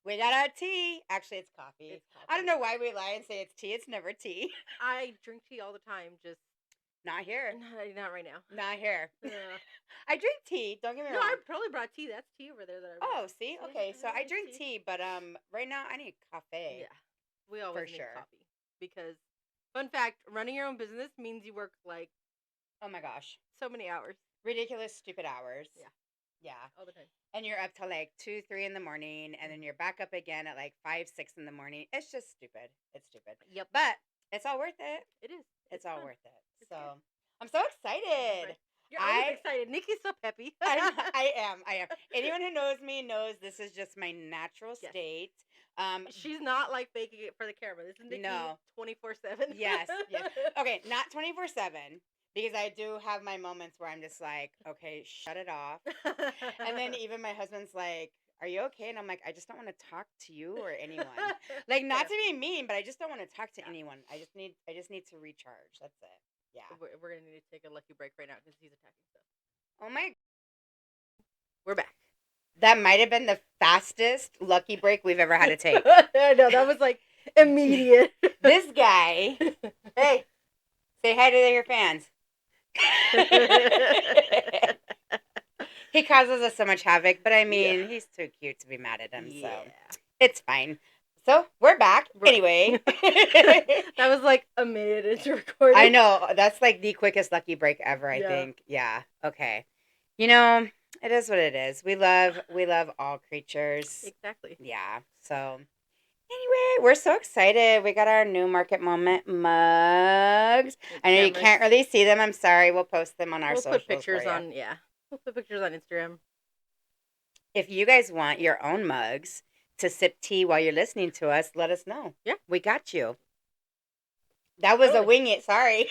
We got our tea. Actually, it's coffee. It's coffee. I don't know why we lie and say it's tea. It's never tea. I drink tea all the time. Just Not here. not right now. Not here. Yeah. I drink tea. Don't get me No, wrong. I probably brought tea. That's tea over there that I brought. Oh, see? Okay, so I drink tea, but right now I need coffee. Yeah, we always For need sure. coffee because, fun fact, running your own business means you work like Oh my gosh. so many hours. Ridiculous, stupid hours. Yeah. Yeah. All the time. And you're up till like 2, 3 in the morning, and then you're back up again at like 5, 6 in the morning. It's just stupid. It's stupid. Yep. But it's all worth it. It is. It's all fun. worth it. It's So good. I'm so excited. You're always excited. Nikki's so peppy. I am. Anyone who knows me knows this is just my natural state. She's not like faking it for the camera. This is Nikki 24/7. Yes. Okay, not 24/7 because I do have my moments where I'm just like, okay, shut it off. And then even my husband's like, are you okay? And I'm like, I just don't want to talk to you or anyone. Like, not to be mean, but I just don't want to talk to anyone. I just need to recharge. That's it. Yeah. We're gonna need to take a lucky break right now because he's attacking stuff. Oh my. We're back. That might have been the fastest lucky break we've ever had to take. I know, that was like immediate. This guy. Hey, say hi to your fans. He causes us so much havoc, but I mean, he's too cute to be mad at him, so it's fine. So, we're back. Right. Anyway. That was like a minute into recording. I know. That's like the quickest lucky break ever, I think. Yeah. Okay. You know, it is what it is. We love all creatures. Exactly. Yeah. So, anyway, we're so excited. We got our new Market Moment mugs. I know you can't really see them. I'm sorry. We'll post them on our socials. We'll put pictures on, We'll put pictures on Instagram. If you guys want your own mugs to sip tea while you're listening to us, let us know. Yeah. We got you. That was a wing it. Sorry.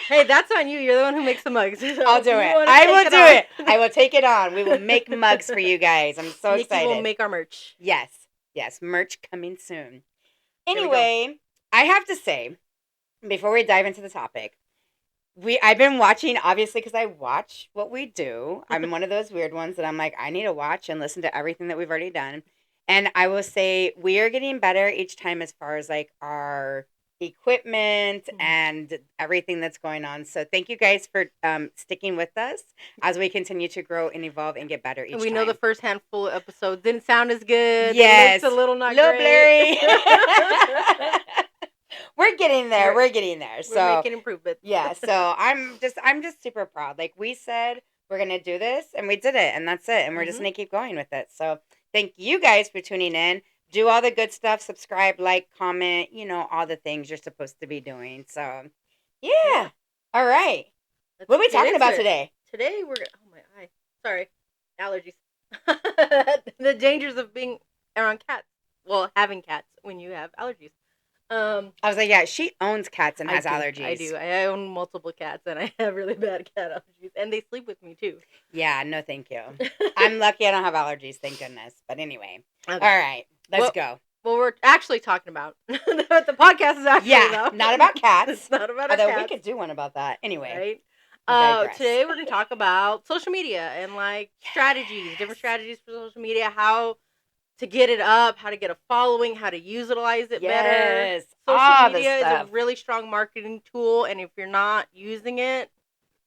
Hey, that's on you. You're the one who makes the mugs. So I'll do it. I will do it. I will take it on. We will make mugs for you guys. I'm so excited. Nikki will make our merch. Yes. Merch coming soon. Anyway, I have to say, before we dive into the topic, I've been watching, obviously, because I watch what we do. I'm one of those weird ones that I'm like, I need to watch and listen to everything that we've already done. And I will say we are getting better each time as far as like our equipment and everything that's going on. So thank you guys for sticking with us as we continue to grow and evolve and get better each time. We know the first handful of episodes didn't sound as good. Yes. It looks a little not blurry. We're getting there. We're making improvements. Yeah. So I'm just super proud. Like we said, we're going to do this and we did it and that's it. And we're just going to keep going with it. So thank you guys for tuning in. Do all the good stuff. Subscribe, like, comment, all the things you're supposed to be doing. So, yeah. All right. What are we talking about today? Today we're... Oh, my eye. Sorry. Allergies. The dangers of being around cats. Well, having cats when you have allergies. I was like, yeah, she owns cats and has allergies. I do. I own multiple cats and I have really bad cat allergies. And they sleep with me, too. Yeah, no thank you. I'm lucky I don't have allergies, thank goodness. But anyway. Okay. All right. Let's go. Well, we're actually talking about what the podcast is actually about. Not about cats. It's not about Although cats. we could do one about that. Anyway. Right? Today we're going to talk about social media and like strategies, different strategies for social media, how to get it up, how to get a following, how to utilize it better. Social media is a really strong marketing tool, and if you're not using it,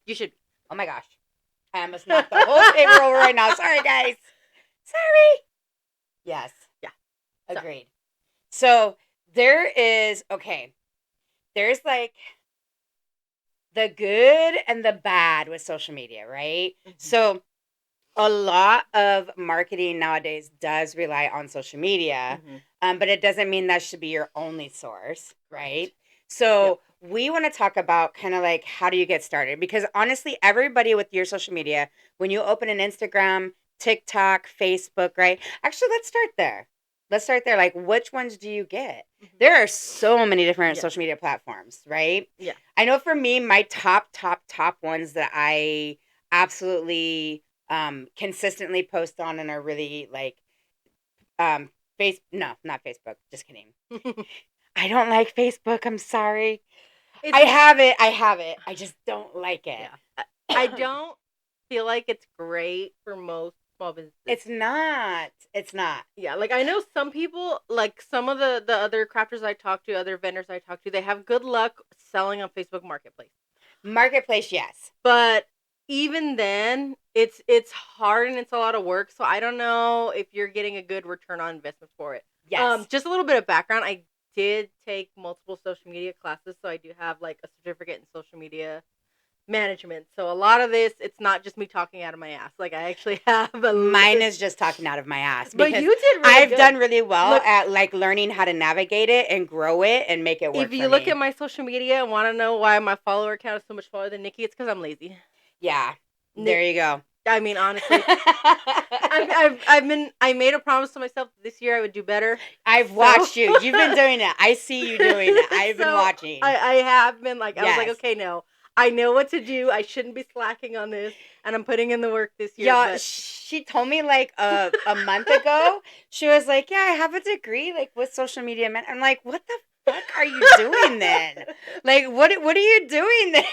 you should. Oh my gosh. I almost knocked the whole table over right now. Sorry, guys. Sorry. Yes. Yeah. Agreed. So there's like the good and the bad with social media, right? Mm-hmm. So a lot of marketing nowadays does rely on social media, but it doesn't mean that should be your only source, right? So we want to talk about kind of like how do you get started? Because honestly, everybody with your social media, when you open an Instagram, TikTok, Facebook, right? Actually, let's start there. Like, which ones do you get? There are so many different social media platforms, right? Yeah. I know for me, my top ones that I absolutely consistently post on and are really like not Facebook. Just kidding. I don't like Facebook. I'm sorry. I have it. I just don't like it. Yeah. I don't feel like it's great for most small businesses. It's not. It's not. Yeah, like I know some people, like some of the other crafters I talk to, other vendors I talk to, they have good luck selling on Facebook Marketplace. Marketplace, yes. But even then, it's hard and it's a lot of work. So I don't know if you're getting a good return on investment for it. Yes. Just a little bit of background. I did take multiple social media classes, so I do have like a certificate in social media management. So a lot of this, it's not just me talking out of my ass. Like I actually have a Mine is just talking out of my ass. But because you did really I've good. done really well at like learning how to navigate it and grow it and make it work. If you look at my social media and want to know why my follower count is so much smaller than Nikki, it's because I'm lazy. Yeah. There you go. I mean, honestly, I made a promise to myself this year I would do better. I've watched you. You've been doing it. I see you doing it. I've been watching. I have been like, I was like, okay, no, I know what to do. I shouldn't be slacking on this, and I'm putting in the work this year. Yeah, she told me like a month ago. She was like, "Yeah, I have a degree like with social media." I'm like, "What the fuck are you doing then? Like, what are you doing then?"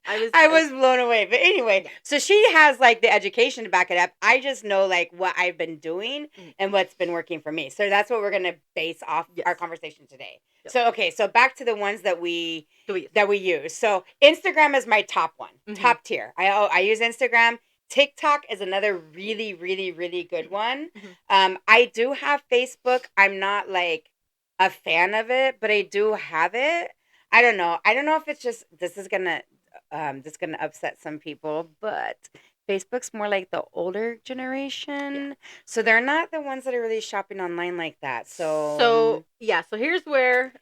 I was blown away. But anyway, so she has like the education to back it up. I just know like what I've been doing and what's been working for me. So that's what we're gonna base off our conversation today. Yep. So okay, so back to the ones that we use. So Instagram is my top one, top tier. I use Instagram. TikTok is another really, really, really good one. I do have Facebook. I'm not like a fan of it, but I do have it. I don't know. I don't know if it's just this is gonna upset some people, but Facebook's more like the older generation, so they're not the ones that are really shopping online like that. So here's where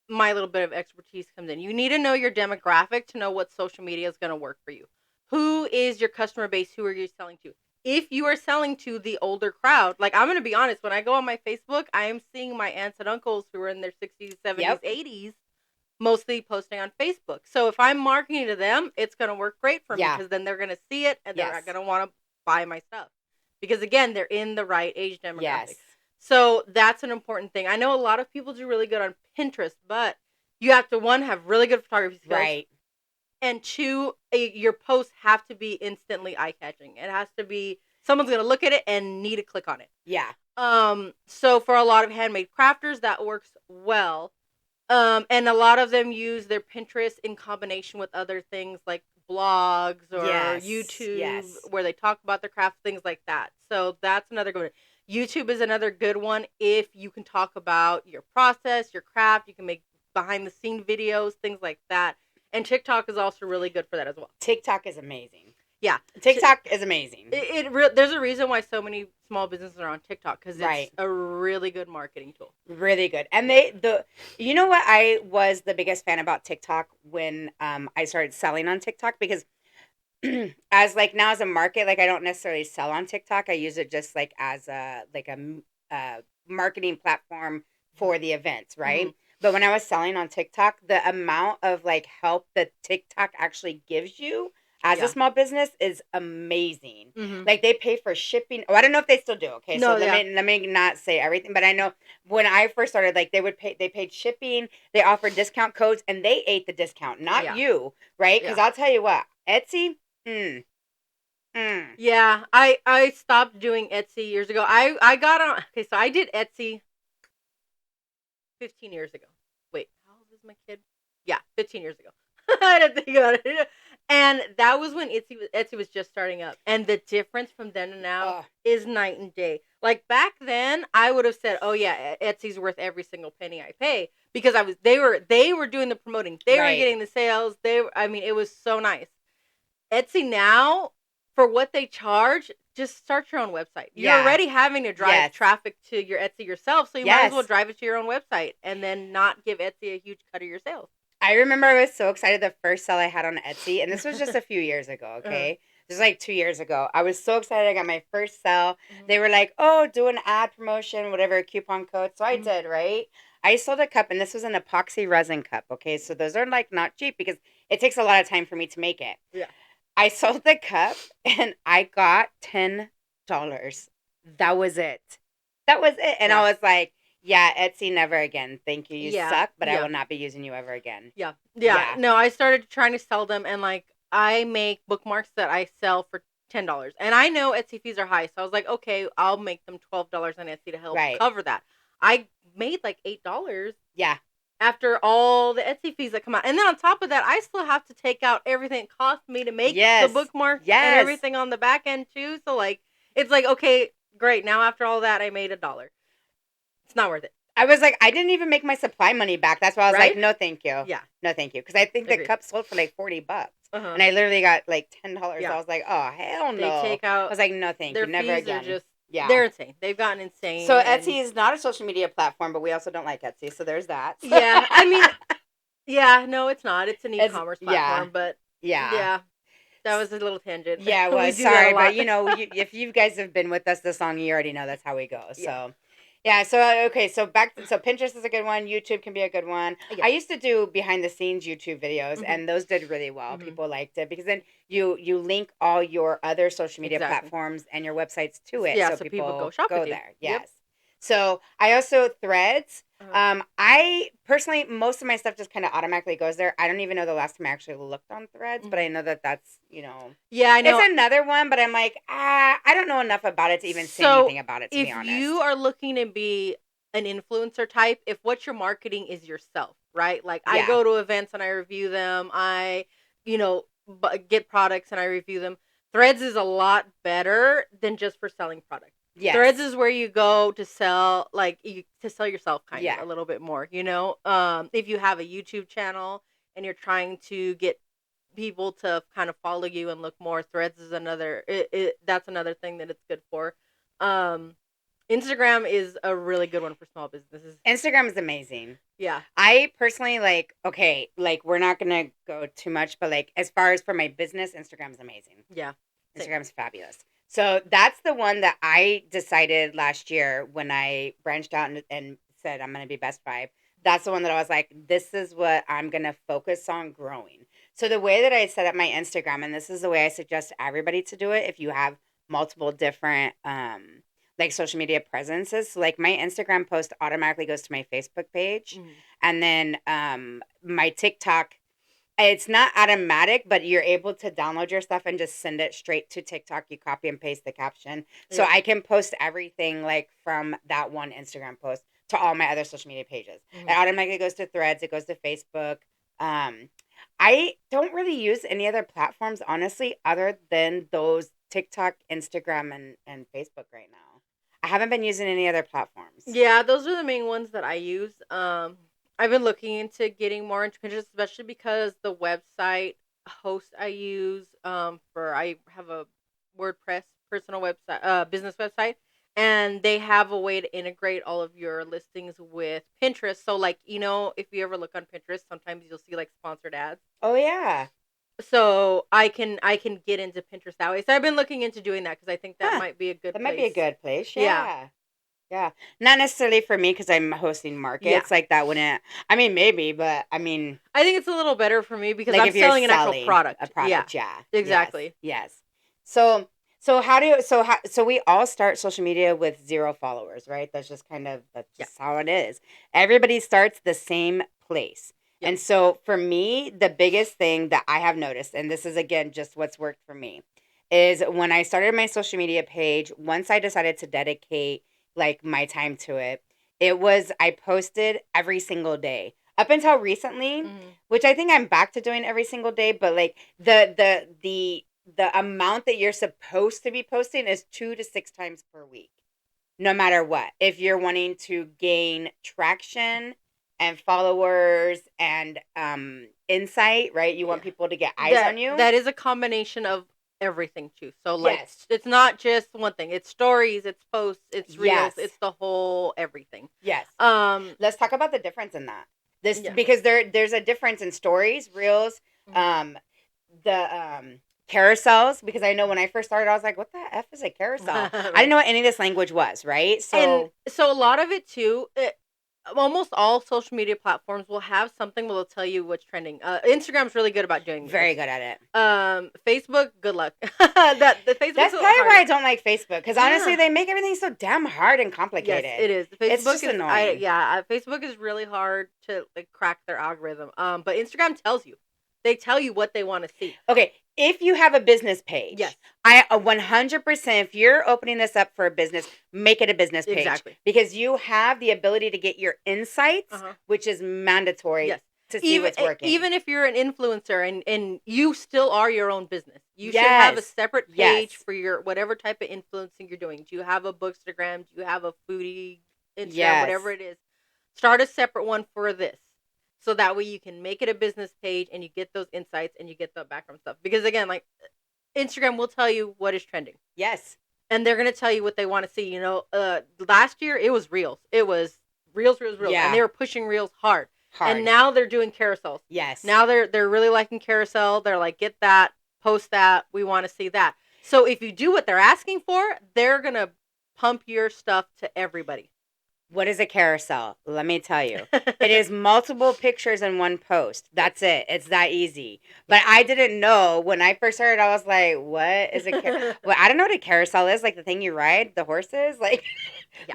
my little bit of expertise comes in. You need to know your demographic to know what social media is going to work for you. Who is your customer base? Who are you selling to? If you are selling to the older crowd, like I'm going to be honest, when I go on my Facebook, I am seeing my aunts and uncles who are in their 60s, 70s, 80s, mostly posting on Facebook. So if I'm marketing to them, it's going to work great for me because then they're going to see it and they're going to want to buy my stuff. Because again, they're in the right age demographic. Yes. So that's an important thing. I know a lot of people do really good on Pinterest, but you have to, one, have really good photography skills. Right. And two, your posts have to be instantly eye-catching. It has to be, someone's going to look at it and need to click on it. Yeah. So for a lot of handmade crafters, that works well. And a lot of them use their Pinterest in combination with other things like blogs or YouTube where they talk about their craft, things like that. So that's another good one. YouTube is another good one if you can talk about your process, your craft. You can make behind the scene videos, things like that. And TikTok is also really good for that as well. TikTok is amazing. Yeah. TikTok is amazing. There's a reason why so many small businesses are on TikTok because it's a really good marketing tool. Really good. And you know what I was the biggest fan about TikTok when I started selling on TikTok, because as a market, like I don't necessarily sell on TikTok. I use it just like as a marketing platform for the events, right? Mm-hmm. But when I was selling on TikTok, the amount of like help that TikTok actually gives you as a small business is amazing. Mm-hmm. Like they pay for shipping. Oh, I don't know if they still do. Okay, so let me not say everything, but I know when I first started, like they paid shipping, they offered discount codes, and they ate the discount, not you, right? Because I'll tell you what, Etsy. Yeah, I stopped doing Etsy years ago. I got on. Okay, so I did Etsy 15 years ago. Wait, how old is my kid? Yeah, 15 years ago. I didn't think about it. And that was when Etsy was just starting up. And the difference from then to now is night and day. Like back then, I would have said, "Oh yeah, Etsy's worth every single penny I pay," because they were doing the promoting. They were getting the sales. It was so nice. Etsy now, for what they charge, just start your own website. You're already having to drive traffic to your Etsy yourself, so you might as well drive it to your own website and then not give Etsy a huge cut of your sales. I remember I was so excited the first sale I had on Etsy, and this was just a few years ago, okay? This was like 2 years ago. I was so excited I got my first sale. Mm-hmm. They were like, "Oh, do an ad promotion, whatever, coupon code." So I did, right? I sold a cup, and this was an epoxy resin cup, okay? So those are like not cheap because it takes a lot of time for me to make it. Yeah. I sold the cup, and I got $10. That was it. And I was like, yeah, Etsy, never again. Thank you. You suck, but I will not be using you ever again. Yeah. No, I started trying to sell them, and like I make bookmarks that I sell for $10. And I know Etsy fees are high, so I was like, okay, I'll make them $12 on Etsy to help cover that. I made like $8. Yeah. After all the Etsy fees that come out. And then on top of that, I still have to take out everything it cost me to make the bookmark and everything on the back end too. So like, it's like, okay, great. Now after all that, I made $1. It's not worth it. I was like, I didn't even make my supply money back. That's why I was like, no, thank you. Yeah. No, thank you. Because I think the cup sold for like $40. And I literally got like $10. Yeah. I was like, oh, hell no. They take out. I was like, no, thank you. Never again. Are just, they're insane. They've gotten insane. So Etsy is not a social media platform, but we also don't like Etsy. So there's that. Yeah. I mean, yeah, no, it's not. It's an e-commerce platform, but yeah. That was a little tangent. Yeah, it was. Sorry, but if you guys have been with us this long, you already know that's how we go. So, so okay, so Pinterest is a good one. YouTube can be a good one. Yeah. I used to do behind the scenes YouTube videos, and those did really well. People liked it because then you link all your other social media platforms and your websites to it. Yeah, so people go shop with you. There. Yes. Yep. So I also Threads. I personally, most of my stuff just kind of automatically goes there. I don't even know the last time I actually looked on Threads, but I know that's, Yeah, I know. It's another one, but I'm like, I don't know enough about it to even say anything about it, to be honest. If you are looking to be an influencer type, if what you're marketing is yourself, right? Like, I go to events and I review them. I, get products and I review them. Threads is a lot better than just for selling products. Yes. Threads is where you go to sell, to sell yourself kind of a little bit more, if you have a YouTube channel and you're trying to get people to kind of follow you and look more, Threads is that's another thing that it's good for. Instagram is a really good one for small businesses. Instagram is amazing. Yeah. I personally we're not going to go too much, but as far as for my business, Instagram is amazing. Yeah. Instagram's fabulous. So that's the one that I decided last year when I branched out and said I'm going to be Best Five. That's the one that I was like, this is what I'm going to focus on growing. So the way that I set up my Instagram, and this is the way I suggest everybody to do it if you have multiple different social media presences. So my Instagram post automatically goes to my Facebook page. And then my TikTok, it's not automatic, but you're able to download your stuff and just send it straight to TikTok. You copy and paste the caption. So I can post everything from that one Instagram post to all my other social media pages. It automatically goes to Threads. It goes to Facebook. I don't really use any other platforms, honestly, other than those TikTok, Instagram, and Facebook right now. I haven't been using any other platforms. Yeah, those are the main ones that I use. I've been looking into getting more into Pinterest, especially because the website host I use I have a WordPress personal website, business website, and they have a way to integrate all of your listings with Pinterest. So if you ever look on Pinterest, sometimes you'll see sponsored ads. Oh yeah. So I can get into Pinterest that way. So I've been looking into doing that because I think that might be a good place. That might be a good place. Yeah. Yeah. Not necessarily for me because I'm hosting markets. That wouldn't, maybe, but I think it's a little better for me because I'm selling an actual product. A product, yeah. Exactly. Yes. So we all start social media with 0 followers, right? That's just how it is. Everybody starts the same place. Yep. And so for me, the biggest thing that I have noticed, and this is again just what's worked for me, is when I started my social media page, once I decided to dedicate my time to it, I posted every single day. Up until recently, which I think I'm back to doing every single day, but the amount that you're supposed to be posting is 2 to 6 times per week. No matter what. If you're wanting to gain traction and followers and insight, right? You want people to get eyes on you. That is a combination of everything too. So it's not just one thing. It's stories, it's posts, it's reels, it's the whole everything. Yes. Let's talk about the difference in that. Because there's a difference in stories, reels, the carousels, because I know when I first started, I was like, what the F is a carousel? Right. I didn't know what any of this language was, right? So a lot of it too, almost all social media platforms will have something that will tell you what's trending. Instagram's really good about doing this. Very good at it. Facebook, good luck. That's probably why I don't like Facebook, because honestly, they make everything so damn hard and complicated. Yes, it is. It's just annoying. Facebook is really hard to crack their algorithm. But Instagram tells you. They tell you what they want to see. Okay, if you have a business page, Yes. I 100%, if you're opening this up for a business, make it a business page. Exactly. Because you have the ability to get your insights, which is mandatory Yes. to see what's working. Even if you're an influencer and you still are your own business, you should have a separate page for your whatever type of influencing you're doing. Do you have a bookstagram? Do you have a foodie Instagram? Whatever it is, start a separate one for this. So that way you can make it a business page and you get those insights and you get the background stuff. Because again, like Instagram will tell you what is trending. Yes. And they're going to tell you what they want to see. You know, last year it was Reels. It was Reels. Yeah. And they were pushing Reels hard. And now they're doing carousels. Yes. Now they're really liking carousel. They're like, get that, post that. We want to see that. So if you do what they're asking for, they're going to pump your stuff to everybody. What is a carousel? Let me tell you. It is multiple pictures in one post. That's it. It's that easy. But I didn't know. When I first heard, I was like, what is a carousel? Well, I don't know what a carousel is. Like the thing you ride, the horses? Like,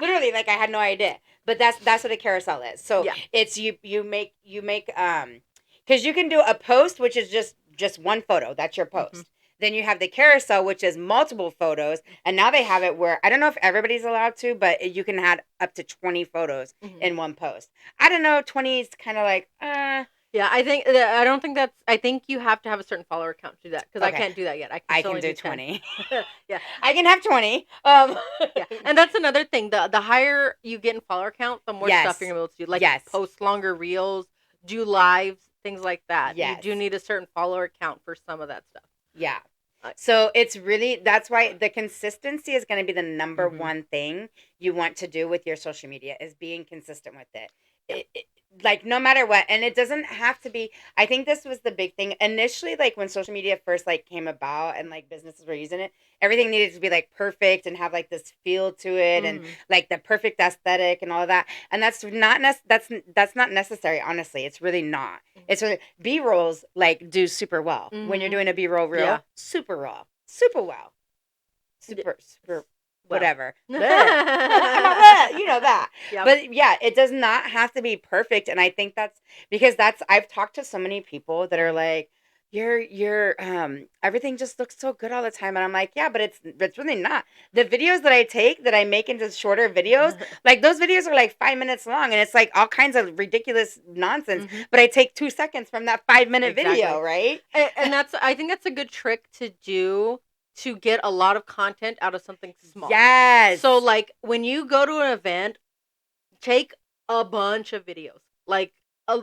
literally, like I had no idea. But that's what a carousel is. So it's you make, because you can do a post, which is just one photo. That's your post. Mm-hmm. Then you have the carousel, which is multiple photos. And now they have it where, I don't know if everybody's allowed to, but you can have up to 20 photos in one post. I don't know, 20 is kind of like, Yeah, I think you have to have a certain follower count to do that. Because I can't do that yet. I can do 20. Yeah. I can have 20. Yeah. And that's another thing. The higher you get in follower count, the more stuff you're going to be able to do. Like post longer reels, do lives, things like that. Yes. You do need a certain follower count for some of that stuff. Yeah. So it's really, that's why the consistency is going to be the number one thing you want to do with your social media, is being consistent with it. Like no matter what. And it doesn't have to be, I think this was the big thing initially, like when social media first like came about and like businesses were using it, everything needed to be like perfect and have like this feel to it and like the perfect aesthetic and all of that. And that's not that's not necessary, honestly. It's really not. It's really, B-rolls like do super well when you're doing a B-roll reel. Yeah. Super well. Whatever. You know that. Yep. But yeah, it does not have to be perfect. And I think that's because I've talked to so many people that are like, you're everything just looks so good all the time. And I'm like, yeah, but it's really not. The videos that I make into shorter videos, like those videos are like 5 minutes long and it's like all kinds of ridiculous nonsense. But I take 2 seconds from that 5-minute video, right? And I think that's a good trick to do, to get a lot of content out of something small. Yes. So like when you go to an event, take a bunch of videos, like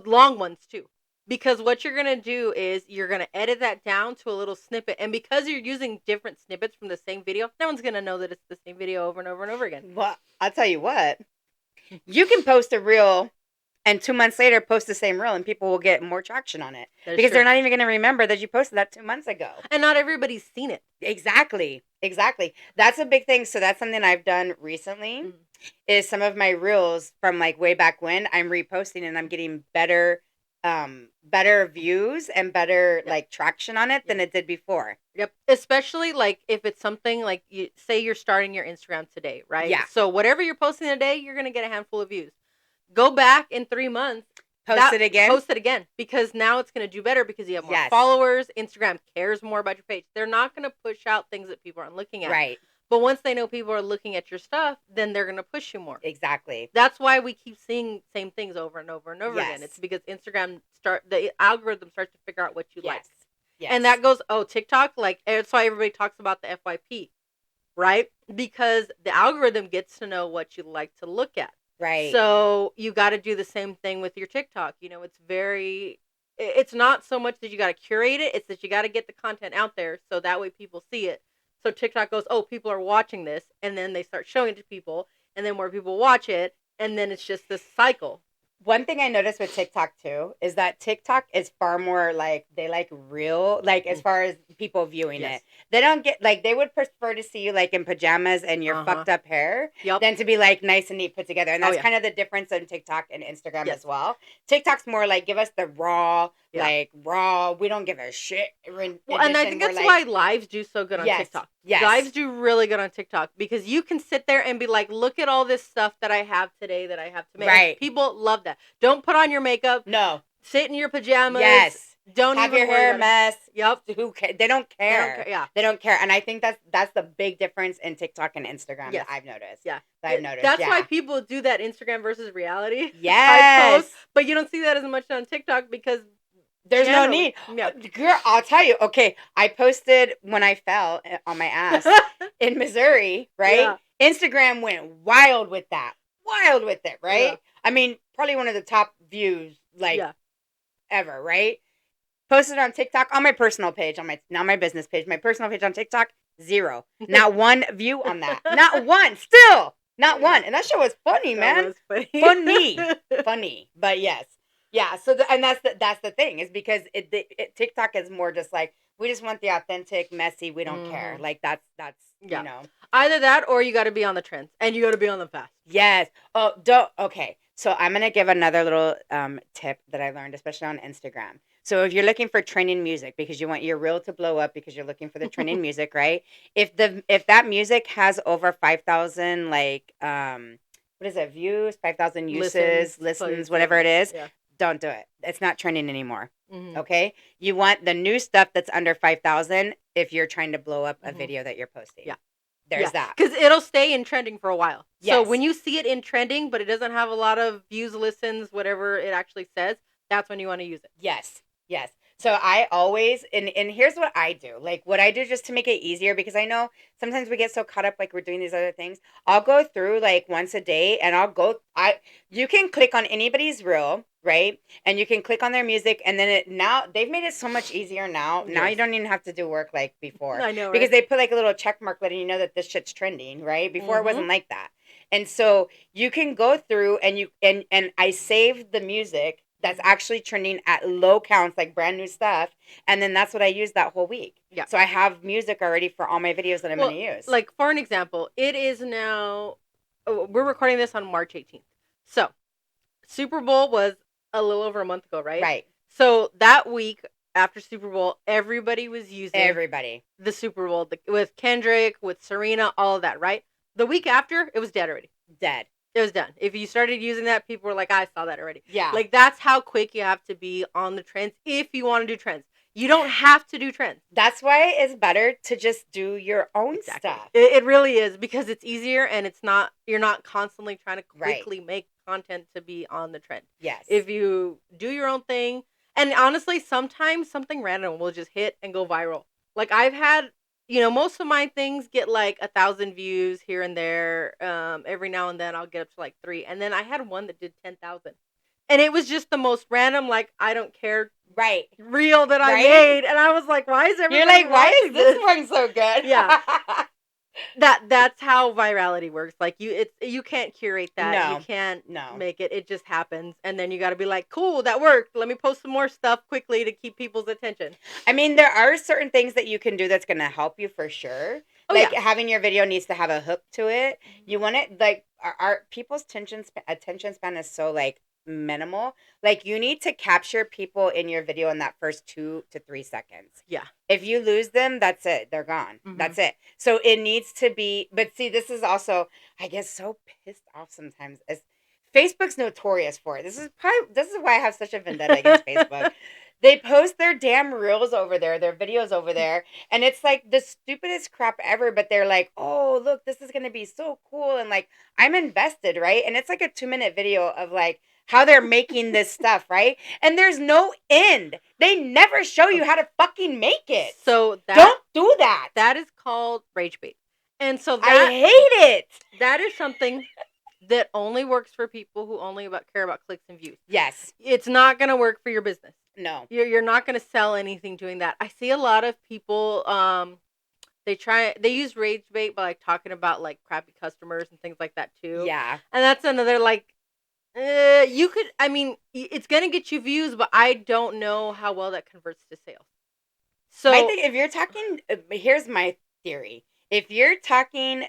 long ones too. Because what you're going to do is you're going to edit that down to a little snippet. And because you're using different snippets from the same video, no one's going to know that it's the same video over and over and over again. Well, I'll tell you what. You can post a reel and 2 months later post the same reel and people will get more traction on it. Because they're not even going to remember that you posted that 2 months ago. And not everybody's seen it. Exactly. That's a big thing. So that's something I've done recently is some of my reels from like way back when I'm reposting and I'm getting better views and better like traction on it than it did before. Yep. Especially like if it's something like you say you're starting your Instagram today, right? Yeah. So whatever you're posting today, you're going to get a handful of views. Go back in 3 months. Post it again. Because now it's going to do better because you have more followers. Instagram cares more about your page. They're not going to push out things that people aren't looking at. Right. But once they know people are looking at your stuff, then they're going to push you more. Exactly. That's why we keep seeing same things over and over and over again. It's because Instagram the algorithm starts to figure out what you like. Yes. And that goes, TikTok, like, that's why everybody talks about the FYP, right? Because the algorithm gets to know what you like to look at. Right. So you got to do the same thing with your TikTok. You know, it's not so much that you got to curate it. It's that you got to get the content out there so that way people see it. So TikTok goes, people are watching this. And then they start showing it to people. And then more people watch it. And then it's just this cycle. One thing I noticed with TikTok too is that TikTok is far more like they like real, like as far as people viewing it. They don't get like they would prefer to see you like in pajamas and your fucked up hair than to be like nice and neat put together. And that's kind of the difference in TikTok and Instagram as well. TikTok's more like give us the raw, like raw. We don't give a shit. Well, and I think that's why lives do so good on TikTok. Yes. Lives do really good on TikTok because you can sit there and be like, look at all this stuff that I have today that I have to make. Right. People love that. Don't put on your makeup. No. Sit in your pajamas. Yes. Don't have even your worry hair a about it. mess. Yep. Who they don't They don't care. care. Yeah. They don't care. And I think that's the big difference in TikTok and Instagram Yes. that I've noticed. Yeah. That I've noticed. That's yeah. why people do that Instagram versus reality type Yes. post, but you don't see that as much on TikTok because There's no generally- need. Yeah. Girl, I'll tell you. Okay, I posted when I fell on my ass in Missouri, right? Yeah. Instagram went wild with that. Wild with it, right? Yeah. I mean, probably one of the top views like Yeah. ever, right? Posted on TikTok on my personal page, on my not my business page, my personal page on TikTok, 0. Not one view on that. Not one. Still, not Yeah. one. And that shit was funny, man. That was funny. Funny. But yes. Yeah, so and that's the thing is because TikTok is more just like we just want the authentic, messy. We don't care. Like that's Yeah. you know. Either that or you got to be on the trends and you got to be on them fast. Yes. Oh, don't. Okay. So I'm gonna give another little tip that I learned, especially on Instagram. So if you're looking for trending music because you want your reel to blow up because you're looking for the trending music, right? If that music has over 5,000 like what is it, views, 5,000 uses, listens, whatever it is, Yeah. don't do it. It's not trending anymore. Mm-hmm. Okay? You want the new stuff that's under 5,000 if you're trying to blow up a video that you're posting. Yeah. There's that. Because it'll stay in trending for a while. Yes. So when you see it in trending, but it doesn't have a lot of views, listens, whatever it actually says, that's when you want to use it. Yes. Yes. So I always, and here's what I do. Like what I do just to make it easier, because I know sometimes we get so caught up like we're doing these other things. I'll go through like once a day and you can click on anybody's reel, right? And you can click on their music and then now they've made it so much easier now. Now you don't even have to do work like before. I know, right? Because they put like a little check mark letting you know that this shit's trending, right? Before it wasn't like that. And so you can go through and and I saved the music that's actually trending at low counts, like brand new stuff. And then that's what I use that whole week. Yeah. So I have music already for all my videos that I'm going to use. Like, for an example, it is now, we're recording this on March 18th. So, Super Bowl was a little over a month ago, right? Right. So, that week after Super Bowl, everybody was using the Super Bowl with Kendrick, with Serena, all of that, right? The week after, it was dead already. Dead. It was done. If you started using that, people were like, I saw that already. Yeah. Like, that's how quick you have to be on the trends if you want to do trends. You don't have to do trends. That's why it's better to just do your own stuff. It really is, because it's easier and you're not constantly trying to quickly make content to be on the trend. Yes. If you do your own thing, and honestly, sometimes something random will just hit and go viral. Like I've had, most of my things get like 1,000 views here and there. Every now and then I'll get up to like 3. And then I had one that did 10,000. And it was just the most random, like, I don't care reel that I made. And I was like, why is everybody You're like, why is this this one so good? Yeah. That's how virality works. Like you can't curate that. No. You can't make it. It just happens. And then you got to be like, cool, that worked. Let me post some more stuff quickly to keep people's attention. I mean, there are certain things that you can do that's going to help you for sure. Having your video needs to have a hook to it. You want it like our people's attention span is so like minimal. Like you need to capture people in your video in that first 2 to 3 seconds. Yeah. If you lose them, that's it. They're gone. That's it. So it needs to be, but see, this is also, I get so pissed off sometimes. As Facebook's notorious for it. This is why I have such a vendetta against Facebook. They post their damn reels over there, their videos over there, and it's like the stupidest crap ever, but they're like, oh, look, this is going to be so cool. And like, I'm invested, right? And it's like a 2-minute video of like, how they're making this stuff, right? And there's no end. They never show you how to fucking make it. So don't do that. That is called rage bait. And so I hate it. That is something that only works for people who only care about clicks and views. Yes. It's not going to work for your business. No. You're not going to sell anything doing that. I see a lot of people, they use rage bait by like talking about like crappy customers and things like that too. Yeah. And that's another like, it's going to get you views, but I don't know how well that converts to sales. So I think if you're talking, here's my theory. If you're talking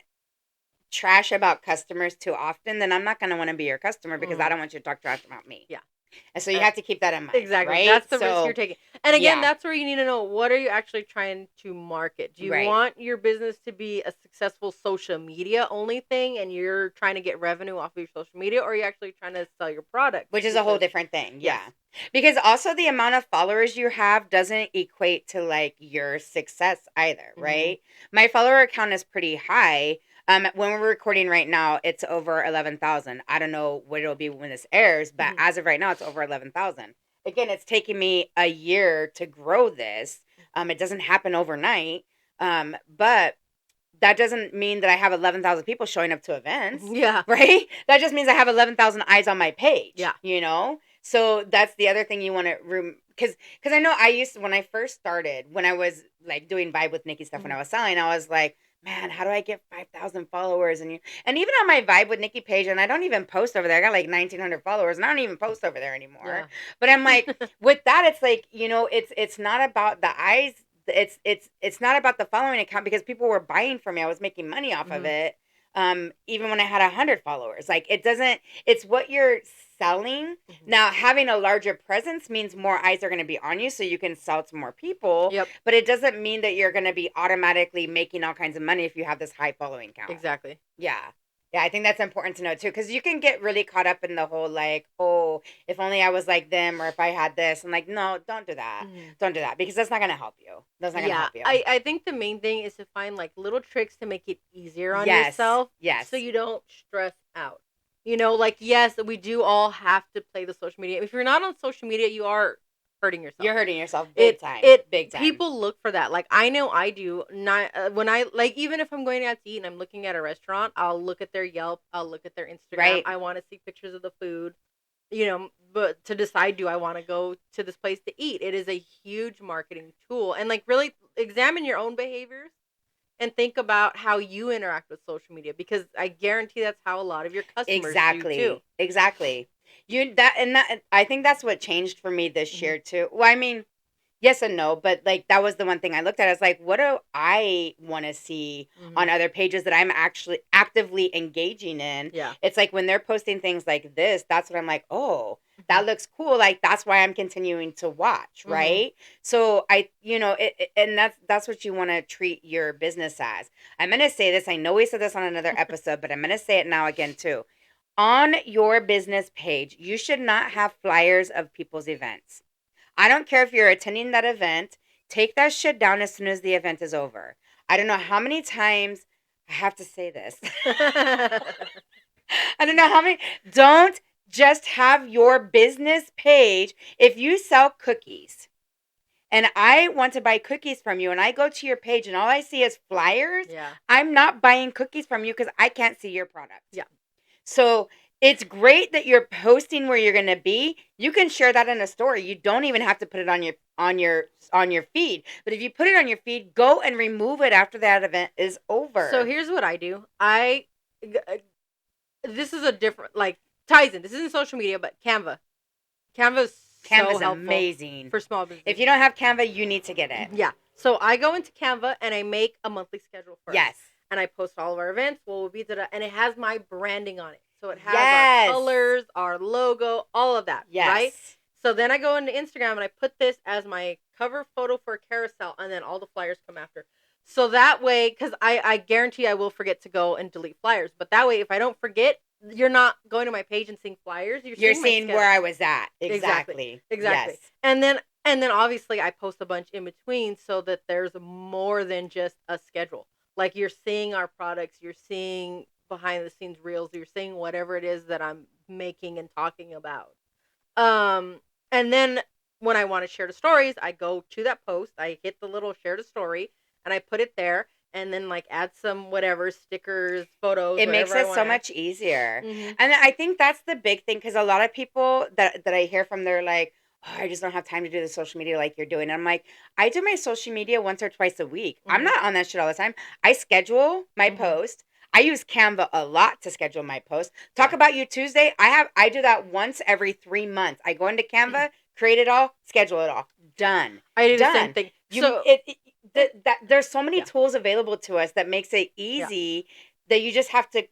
trash about customers too often, then I'm not going to want to be your customer because I don't want you to talk trash about me. Yeah. And so you have to keep that in mind, Exactly. right? That's the risk you're taking. And again, yeah. that's where you need to know, what are you actually trying to market? Do you Right. want your business to be a successful social media only thing and you're trying to get revenue off of your social media, or are you actually trying to sell your product? Which is a whole different thing. Yeah. Yes. Because also the amount of followers you have doesn't equate to like your success either, right? My follower count is pretty high. When we're recording right now, it's over 11,000. I don't know what it'll be when this airs, but as of right now, it's over 11,000. Again, it's taken me a year to grow this. It doesn't happen overnight. But that doesn't mean that I have 11,000 people showing up to events. Yeah. Right? That just means I have 11,000 eyes on my page. Yeah. You know? So that's the other thing you want to because I know I used to, when I first started, when I was like doing Vibe with Nikki stuff when I was selling, I was like, man, how do I get 5,000 followers? And even on my Vibe with Nikki page, and I don't even post over there. I got like 1,900 followers, and I don't even post over there anymore. Yeah. But I'm like, with that, it's like, it's not about the eyes. It's not about the following account, because people were buying from me. I was making money off of it. Even when I had 100 followers, like it's what you're selling. Now, having a larger presence means more eyes are going to be on you, so you can sell to more people. Yep. But it doesn't mean that you're going to be automatically making all kinds of money if you have this high following count. Exactly. Yeah. Yeah, I think that's important to know too, because you can get really caught up in the whole like, oh, if only I was like them, or if I had this. I'm like, no, don't do that. Don't do that, because that's not going to help you. That's not going to help you. I think the main thing is to find like little tricks to make it easier on yourself. Yes. So you don't stress out. Like, yes, we do all have to play the social media. If you're not on social media, you are hurting yourself. You're hurting yourself big time. Big time. People look for that. Like, I know I do. Not when I like, even if I'm going out to eat and I'm looking at a restaurant, I'll look at their Yelp, I'll look at their Instagram. Right. I want to see pictures of the food. But to decide, do I want to go to this place to eat? It is a huge marketing tool, and like really examine your own behaviors and think about how you interact with social media, because I guarantee that's how a lot of your customers do too. Exactly. I think that's what changed for me this year too. Well, I mean, yes and no, but like that was the one thing I looked at. I was like, what do I want to see on other pages that I'm actually actively engaging in? Yeah. It's like when they're posting things like this, that's what I'm like, oh, that looks cool. Like that's why I'm continuing to watch, right? So and that's what you want to treat your business as. I'm gonna say this. I know we said this on another episode, but I'm gonna say it now again too. On your business page, you should not have flyers of people's events. I don't care if you're attending that event. Take that shit down as soon as the event is over. I don't know how many times I have to say this. I don't know how many. Don't just have your business page. If you sell cookies and I want to buy cookies from you and I go to your page and all I see is flyers, I'm not buying cookies from you because I can't see your product. Yeah. So it's great that you're posting where you're going to be. You can share that in a story. You don't even have to put it on your feed. But if you put it on your feed, go and remove it after that event is over. So here's what I do. This is a different, like, ties in. This isn't social media, but Canva. Canva's so amazing for small business. If you don't have Canva, you need to get it. Yeah. So I go into Canva and I make a monthly schedule first. Yes. And I post all of our events. And it has my branding on it. So it has our colors, our logo, all of that. Yes. Right? So then I go into Instagram and I put this as my cover photo for a carousel, and then all the flyers come after. So that way, because I guarantee I will forget to go and delete flyers. But that way, if I don't forget, you're not going to my page and seeing flyers. You're seeing where I was at. Exactly. Yes. And then obviously I post a bunch in between so that there's more than just a schedule. Like, you're seeing our products, you're seeing behind the scenes reels, you're seeing whatever it is that I'm making and talking about. And then when I want to share the stories, I go to that post, I hit the little share the story, and I put it there, and then like add some whatever stickers, photos. It makes it so much easier. And I think that's the big thing, because a lot of people that I hear from, they're like, oh, I just don't have time to do the social media like you're doing. And I'm like, I do my social media once or twice a week. I'm not on that shit all the time. I schedule my post. I use Canva a lot to schedule my post. Talk about you Tuesday. I do that once every 3 months. I go into Canva, create it all, schedule it all. Done. I do the same thing. There's so many tools available to us that makes it easy that you just have to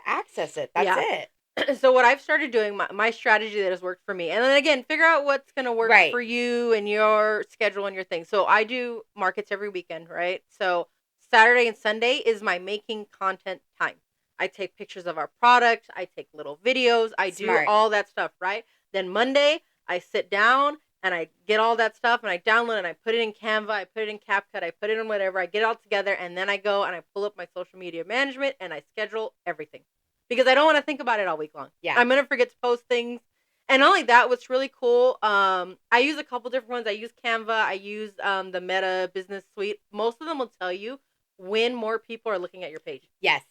access it. That's it. So what I've started doing, my strategy that has worked for me, and then again, figure out what's going to work for you and your schedule and your thing. So I do markets every weekend, right? So Saturday and Sunday is my making content time. I take pictures of our product. I take little videos. I do all that stuff, right? Then Monday, I sit down and I get all that stuff and I download it and I put it in Canva. I put it in CapCut. I put it in whatever. I get it all together and then I go and I pull up my social media management and I schedule everything. Because I don't want to think about it all week long. Yeah. I'm going to forget to post things. And not only that, what's really cool, I use a couple different ones. I use Canva. I use the Meta Business Suite. Most of them will tell you when more people are looking at your page. Yes.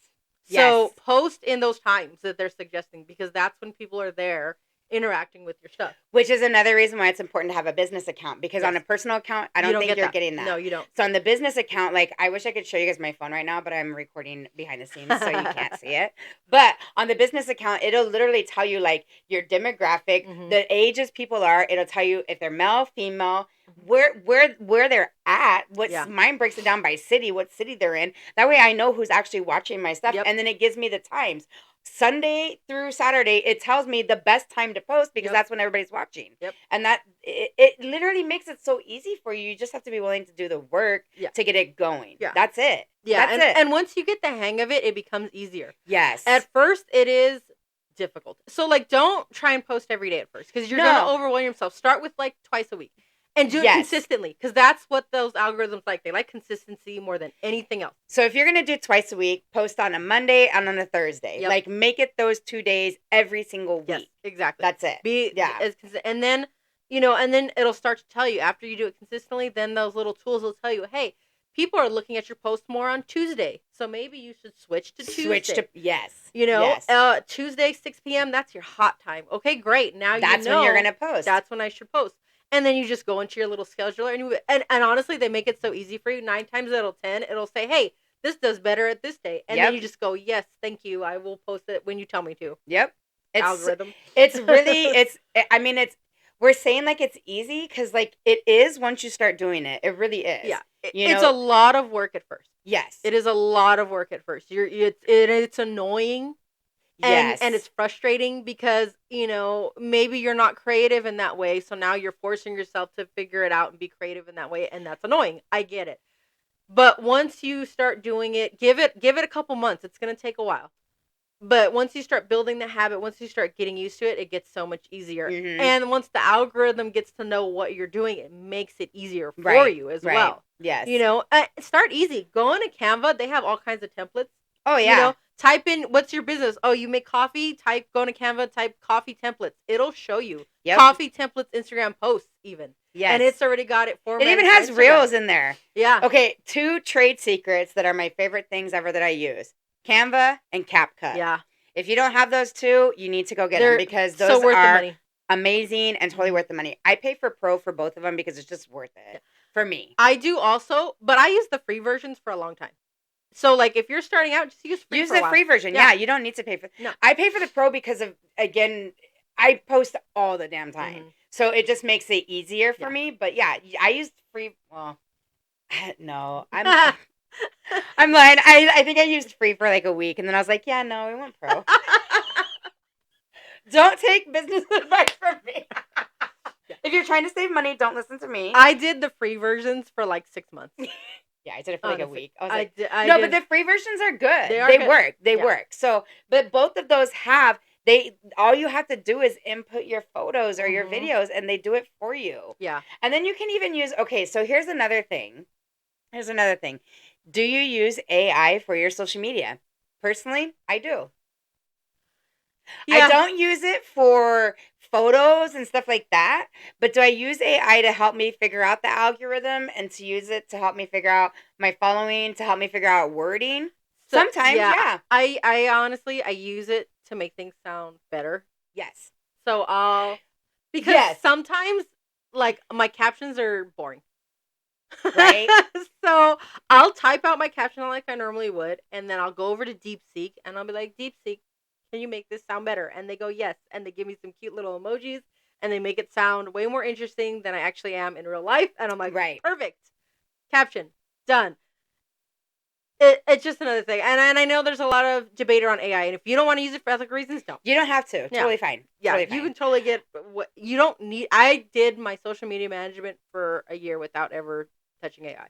So post in those times that they're suggesting because that's when people are there interacting with your stuff. Which is another reason why it's important to have a business account because on a personal account, I don't think you're getting that. No, you don't. So on the business account, like I wish I could show you guys my phone right now, but I'm recording behind the scenes so you can't see it. But on the business account, it'll literally tell you like your demographic, the ages people are. It'll tell you if they're male, female, where they're at. Mine breaks it down by city, what city they're in. That way I know who's actually watching my stuff. And then it gives me the times. Sunday through Saturday, it tells me the best time to post because that's when everybody's watching. And that it literally makes it so easy for you. You just have to be willing to do the work to get it going. That's it. That's it. And once you get the hang of it, it becomes easier. Yes. At first, it is difficult. So, like, don't try and post every day at first because you're going to overwhelm yourself. Start with, like, twice a week. And do it consistently, because that's what those algorithms like. They like consistency more than anything else. So if you're going to do twice a week, post on a Monday and on a Thursday. Like, make it those 2 days every single week. Yes, exactly. That's it. And then, and then it'll start to tell you, after you do it consistently, then those little tools will tell you, hey, people are looking at your post more on Tuesday. So maybe you should switch to Tuesday. Tuesday, 6 p.m., that's your hot time. Okay, great. Now that's when you're going to post. That's when I should post. And then you just go into your little scheduler and honestly, they make it so easy for you. 9 times out of 10, it'll say, hey, this does better at this day. And then you just go, yes, thank you. I will post it when you tell me to. Algorithm. It's really, we're saying like it's easy because like it is once you start doing it. It really is. Yeah. It's a lot of work at first. Yes. It is a lot of work at first. It's annoying. And it's frustrating because, maybe you're not creative in that way. So now you're forcing yourself to figure it out and be creative in that way. And that's annoying. I get it. But once you start doing it, give it a couple months. It's going to take a while. But once you start building the habit, once you start getting used to it, it gets so much easier. And once the algorithm gets to know what you're doing, it makes it easier for you as well. Yes. Start easy. Go into Canva. They have all kinds of templates. Oh, yeah. Type in, what's your business? Oh, you make coffee? Go to Canva, type coffee templates. It'll show you. Coffee templates, Instagram posts even. Yes. And it's already got it formatted. It even has reels in there. Yeah. Okay, 2 trade secrets that are my favorite things ever that I use. Canva and CapCut. Yeah. If you don't have those 2, you need to go get them because those are amazing and totally worth the money. I pay for Pro for both of them because it's just worth it for me. I do also, but I use the free versions for a long time. So, like, if you're starting out, just use free. Use the free version. Yeah, you don't need to pay for. No, I pay for the Pro because of I post all the damn time, so it just makes it easier for me. But yeah, I used free. Well, no, I'm I'm lying. I think I used free for like a week, and then I was like, yeah, no, we want Pro. Don't take business advice from me. If you're trying to save money, don't listen to me. I did the free versions for like 6 months. Yeah, I did it for like a week. I was like, but the free versions are good. They work. They work. So, but both of those all you have to do is input your photos or your videos and they do it for you. Yeah. And then you can even use, so here's another thing. Do you use AI for your social media? Personally, I do. Yeah. I don't use it for photos and stuff like that, but do I use AI to help me figure out the algorithm and to use it to help me figure out my following, to help me figure out wording? Sometimes, yeah. I honestly, I use it to make things sound better. Yes. So because sometimes, like, my captions are boring. Right? So I'll type out my caption like I normally would, and then I'll go over to DeepSeek, and I'll be like, DeepSeek, can you make this sound better? And they go, yes. And they give me some cute little emojis and they make it sound way more interesting than I actually am in real life. And I'm like, perfect. Caption. Done. It's just another thing. And I know there's a lot of debate around AI. And if you don't want to use it for ethical reasons, don't. You don't have to. Yeah. Totally fine. Yeah, totally you fine. can totally get what you don't need. I did my social media management for a year without ever touching AI.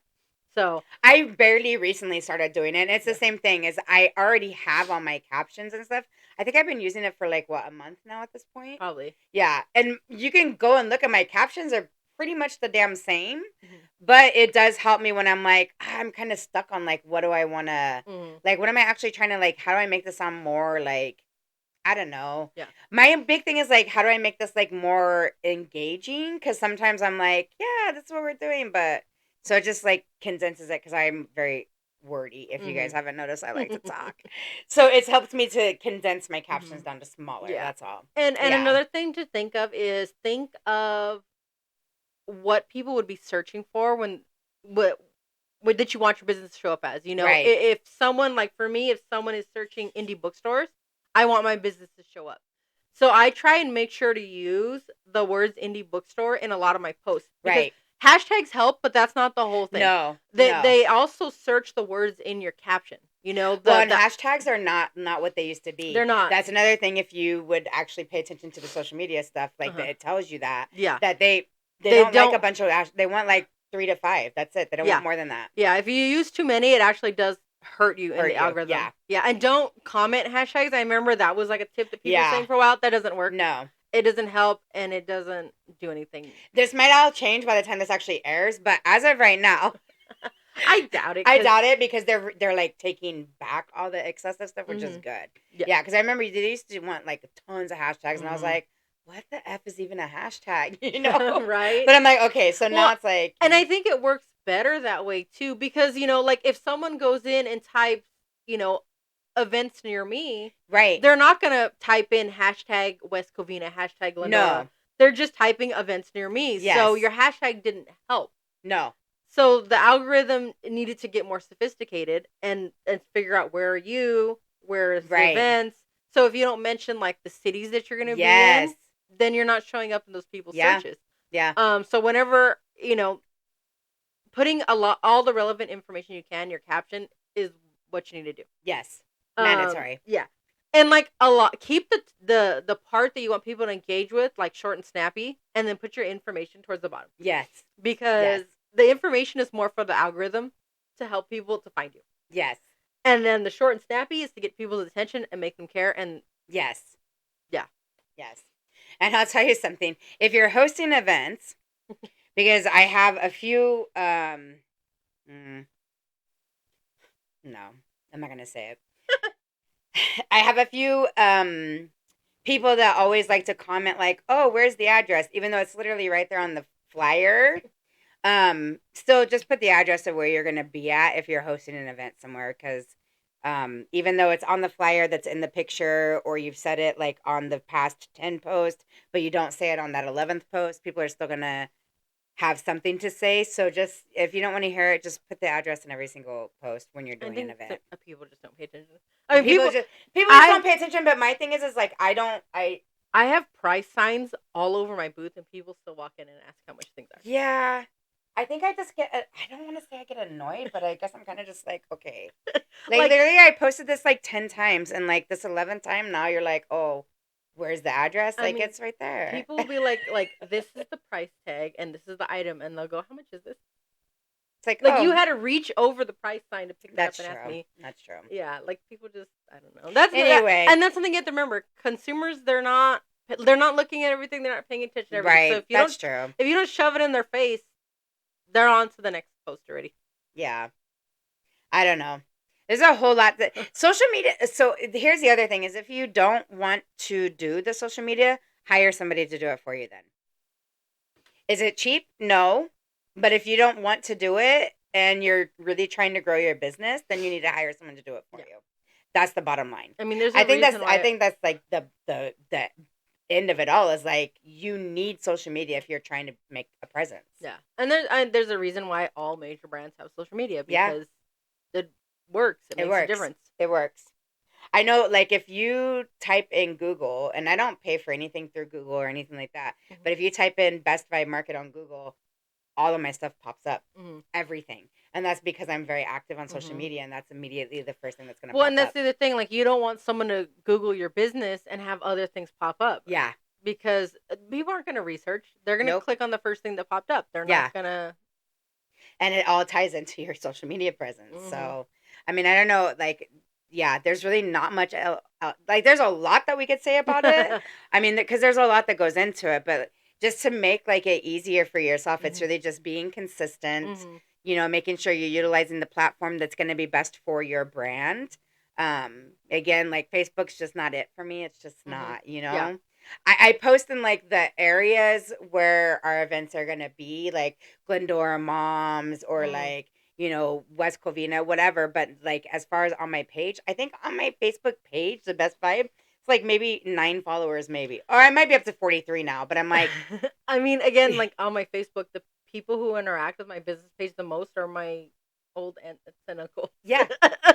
So I barely recently started doing it. And it's the same thing as I already have all my captions and stuff. I think I've been using it for like a month now at this point. Probably. Yeah. And you can go and look at my captions are pretty much the damn same. Mm-hmm. But it does help me when I'm like, I'm kind of stuck on like, what do I want to, like, what am I actually trying to like, how do I make this sound more like, I don't know. Yeah. My big thing is like, how do I make this like more engaging? Because sometimes I'm like, yeah, that's what we're doing. But so it just like condenses it because I'm very wordy. If you guys haven't noticed, I like to talk. So it's helped me to condense my captions down to smaller. Yeah. That's all. And another thing to think of is think of what people would be searching for when what that you want your business to show up as. You know, right. If someone, like for me, if someone is searching indie bookstores, I want my business to show up. So I try and make sure to use the words indie bookstore in a lot of my posts. Right. Hashtags help, but that's not the whole thing. No. They also search the words in your caption. You know, hashtags are not what they used to be. They're not. That's another thing. If you would actually pay attention to the social media stuff, like it tells you that. Yeah. That they don't like a bunch of they want like 3 to 5. That's it. They don't want more than that. Yeah. If you use too many, it actually does hurt you in the algorithm. Yeah. Yeah. And don't comment hashtags. I remember that was like a tip that people were saying for a while. That doesn't work. No. It doesn't help, and it doesn't do anything. This might all change by the time this actually airs, but as of right now, I doubt it. I doubt it because they're like taking back all the excessive stuff, which is good. Yeah, because I remember they used to want like tons of hashtags, and I was like, what the F is even a hashtag? You know? Right? But I'm like, okay, so now it's like... And I think it works better that way, too, because, you know, like if someone goes in and types, you know, events near me, right? They're not going to type in hashtag West Covina, hashtag Lenora. No. They're just typing events near me. Yes. So your hashtag didn't help. No. So the algorithm needed to get more sophisticated and figure out where are you, where's the events. So if you don't mention like the cities that you're going to be in, then you're not showing up in those people's searches. Yeah. So whenever, you know, putting all the relevant information you can, your caption is what you need to do. Yes. Mandatory. Yeah. And like keep the part that you want people to engage with like short and snappy, and then put your information towards the bottom. Yes. Because the information is more for the algorithm to help people to find you. Yes. And then the short and snappy is to get people's attention and make them care. And yes. Yeah. Yes. And I'll tell you something. If you're hosting events, because I have a few no, I'm not going to say it. I have a few people that always like to comment like, "Oh, where's the address?" Even though it's literally right there on the flyer. Still just put the address of where you're going to be at if you're hosting an event somewhere, because even though it's on the flyer that's in the picture, or you've said it like on the past 10 posts, but you don't say it on that 11th post, people are still going to have something to say. So just, if you don't want to hear it, just put the address in every single post when you're doing an event. People just don't pay attention. I mean, people just don't pay attention, but my thing is like, I have price signs all over my booth, and people still walk in and ask how much things are. Yeah. I think I just get, I don't want to say I get annoyed, but I guess I'm kind of just like, okay. Like literally, I posted this like 10 times, and like this 11th time now you're like, oh, where's the address? I mean, it's right there. People will be like, this is the price tag, and this is the item, and they'll go, how much is this? It's like you had to reach over the price sign to pick that up and ask me. That's true. Yeah, like people just, I don't know. That's anyway, and that's something you have to remember. Consumers, they're not looking at everything. They're not paying attention to everything. Right. So if you if you don't shove it in their face, they're on to the next post already. Yeah. I don't know. There's a whole lot that social media. So here's the other thing is, if you don't want to do the social media, hire somebody to do it for you then. Is it cheap? No. But if you don't want to do it and you're really trying to grow your business, then you need to hire someone to do it for you. That's the bottom line. I mean, I think that's like the end of it all is like, you need social media if you're trying to make a presence. Yeah. And there's a reason why all major brands have social media, because it works. It makes a difference. It works. I know, like, if you type in Google, and I don't pay for anything through Google or anything like that, but if you type in Best Buy Market on Google, all of my stuff pops up. Everything. And that's because I'm very active on social media, and that's immediately the first thing that's going to Well, pop and that's up. the other thing. Like, you don't want someone to Google your business and have other things pop up. Yeah. Because people aren't going to research. They're going to click on the first thing that popped up. They're not going to. And it all ties into your social media presence. So, I mean, I don't know, like, yeah, there's really not much, like, there's a lot that we could say about it. I mean, because there's a lot that goes into it, but just to make, like, it easier for yourself, it's really just being consistent, you know, making sure you're utilizing the platform that's going to be best for your brand. Again, like, Facebook's just not it for me. It's just not, you know? Yeah. I post in, like, the areas where our events are going to be, like Glendora Moms or, like, you know, West Covina, whatever. But, like, as far as on my page, I think on my Facebook page, the Best Vibe, it's, like, maybe 9 followers, maybe. Or I might be up to 43 now, but I'm like... I mean, again, like, on my Facebook, the people who interact with my business page the most are my old aunts and uncles. Yeah.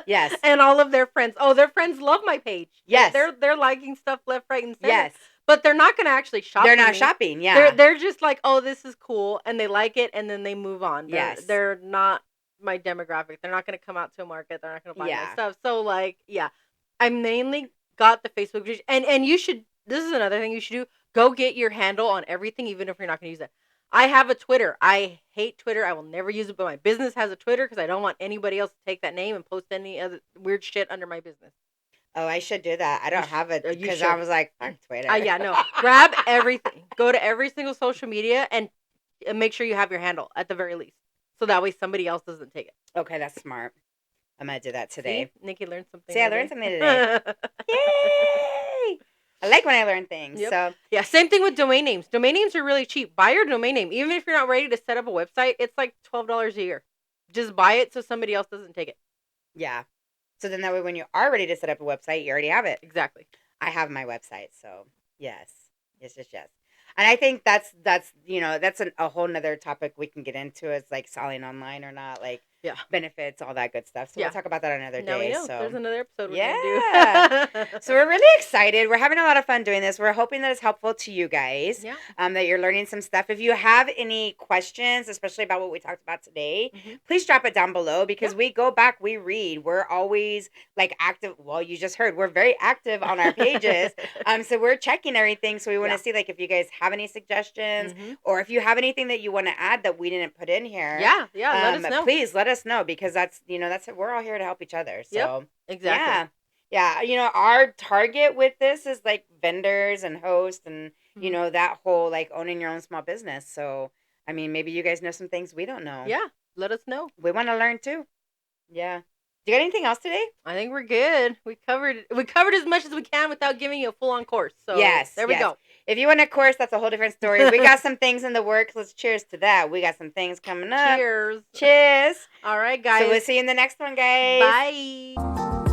Yes. And all of their friends. Oh, their friends love my page. Yes. They're liking stuff left, right, and center. Yes. But they're not going to actually shop. They're not shopping, yeah. They're just like, oh, this is cool, and they like it, and then they move on. They're not my demographic. They're not going to come out to a market. They're not going to buy my stuff. So, like, yeah. I mainly got the Facebook page. And you should, this is another thing you should do. Go get your handle on everything, even if you're not going to use it. I have a Twitter. I hate Twitter. I will never use it, but my business has a Twitter because I don't want anybody else to take that name and post any other weird shit under my business. Oh, I should do that. I don't have it because I was like, fuck Twitter. Yeah, no. Grab everything. Go to every single social media and make sure you have your handle at the very least. So that way somebody else doesn't take it. Okay, that's smart. I'm going to do that today. See? Nikki learned something. See, I learned something today. Yay! I like when I learn things. Yep. So yeah, same thing with domain names. Domain names are really cheap. Buy your domain name. Even if you're not ready to set up a website, it's like $12 a year. Just buy it so somebody else doesn't take it. Yeah. So then that way when you are ready to set up a website, you already have it. Exactly. I have my website, so yes. Yes. And I think that's you know, that's a whole nother topic we can get into is like selling online or not, like benefits, all that good stuff. So we'll talk about that another day. We know. So there's another episode we're gonna do. So we're really excited. We're having a lot of fun doing this. We're hoping that it's helpful to you guys. Yeah. That you're learning some stuff. If you have any questions, especially about what we talked about today, please drop it down below because we go back, we read. We're always like active. Well, you just heard we're very active on our pages. So we're checking everything. So we want to see like if you guys have any suggestions or if you have anything that you want to add that we didn't put in here. Let us know. Please let us know because that's we're all here to help each other. So exactly. Yeah. You know, our target with this is like vendors and hosts and you know that whole like owning your own small business. So I mean, maybe you guys know some things we don't know. Yeah, let us know. We want to learn too. Yeah. Do you got anything else today? I think we're good. We covered as much as we can without giving you a full-on course. So there we go. If you want a course, that's a whole different story. We got some things in the works. Let's cheers to that. We got some things coming up. Cheers. Cheers. All right, guys. So we'll see you in the next one, guys. Bye.